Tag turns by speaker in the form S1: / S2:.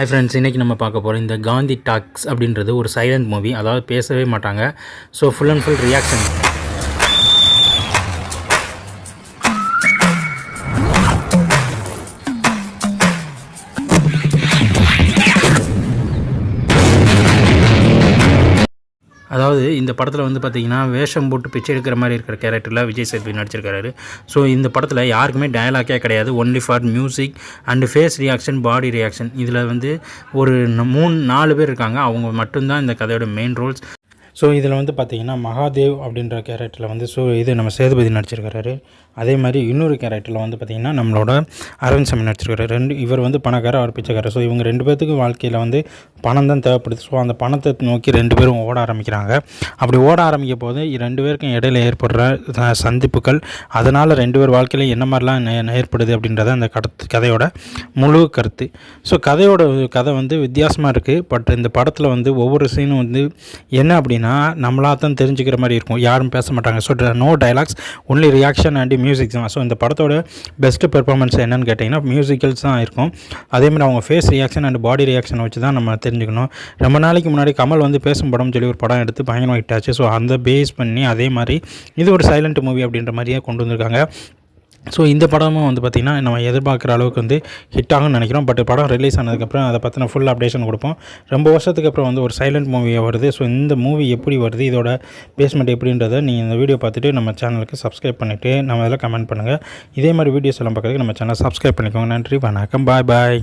S1: Hi friends, இன்றைக்கி நம்ம பார்க்க போகிறோம் இந்த காந்தி டாக்ஸ் அப்படின்றது ஒரு சைலண்ட் மூவி. அதாவது பேசவே மாட்டாங்க. So full and full reaction. அதாவது இந்த படத்தில் வந்து பார்த்திங்கன்னா வேஷம் போட்டு பிச்சை எடுக்கிற மாதிரி இருக்கிற கேரக்டரில் விஜய் சேதுபதி நடிச்சிருக்காரு. ஸோ இந்த படத்தில் யாருக்குமே டயலாக்கே கிடையாது. Only for music and face reaction, body reaction. இதில் வந்து ஒரு 3-4 பேர் இருக்காங்க. அவங்க மட்டும்தான் இந்த கதையோட மெயின் ரோல்ஸ். ஸோ இதில் வந்து பார்த்திங்கன்னா மகாதேவ் அப்படின்ற கேரக்டரில் வந்து இது நம்ம சேதுபதி நடிச்சிருக்காரு. அதே மாதிரி இன்னொரு கேரக்டரில் வந்து பார்த்திங்கன்னா நம்மளோட அரவிந்த் சாமி நடிச்சிருக்காரு. இவர் வந்து பணக்காரர், அவர் பிச்சைக்காரர். ஸோ இவங்க 2 பேர்த்துக்கு வாழ்க்கையில் வந்து பணம் தான் தேவைப்படுது. ஸோ அந்த பணத்தை நோக்கி 2 பேரும் ஓட ஆரம்பிக்கிறாங்க. அப்படி ஓட ஆரம்பிக்கும் போது 2 பேருக்கும் இடையில ஏற்படுற சந்திப்புகள், அதனால் 2 பேர் வாழ்க்கையில் என்ன மாதிரிலாம் ஏற்படுது அப்படின்றத அந்த கதையோட முழு கருத்து. ஸோ கதை வந்து வித்தியாசமாக இருக்குது. பட் இந்த படத்தில் வந்து ஒவ்வொரு சீனும் வந்து என்ன அப்படின்னா நம்மளாக தான் தெரிஞ்சுக்கிற மாதிரி இருக்கும். யாரும் பேச மாட்டாங்க. So no dialogues, only reaction and music தான். ஸோ இந்த படத்தோட பெஸ்ட்டு பெர்ஃபார்மன்ஸ் என்னென்னு கேட்டிங்கன்னா மியூசிக்கல்ஸ் தான் இருக்கும். அதேமாதிரி அவங்க ஃபேஸ் ரியாக்ஷன் அண்ட் பாடி ரியாக்ஷனை வச்சு தான் நம்ம தெரிஞ்சுக்கணும். ரொம்ப நாளைக்கு முன்னாடி கமல் வந்து பேசும் படம்னு சொல்லி ஒரு படம் எடுத்து பயங்கரமாக ஹிட் ஆச்சு. ஸோ அந்த பேஸ் பண்ணி அதே மாதிரி இது ஒரு சைலண்ட் மூவி அப்படின்ற மாதிரியே கொண்டு வந்திருக்காங்க. ஸோ இந்த படமும் வந்து பார்த்திங்கன்னா நம்ம எதிர்பார்க்குற அளவுக்கு வந்து ஹிட் ஆகும்னு நினைக்கிறோம். பட் படம் ரிலீஸ் ஆனதுக்கப்புறம் அதை பற்றின ஃபுல் அப்டேஷன் கொடுப்போம். ரொம்ப வருஷத்துக்கு அப்புறம் வந்து ஒரு சைலண்ட் மூவியாக வருது. ஸோ இந்த மூவி எப்படி வருது, இதோட பேஸ்மெண்ட் எப்படின்றத நீங்கள் இந்த வீடியோ பார்த்துட்டு நம்ம சேனலுக்கு சப்ஸ்கிரைப் பண்ணிவிட்டு நம்ம இதில் கமெண்ட் பண்ணுங்கள். இதே மாதிரி வீடியோஸ் எல்லாம் பார்க்குறதுக்கு நம்ம சேனல் சப்ஸ்கிரைப் பண்ணிக்கோங்க. நன்றி, வணக்கம், பாய்.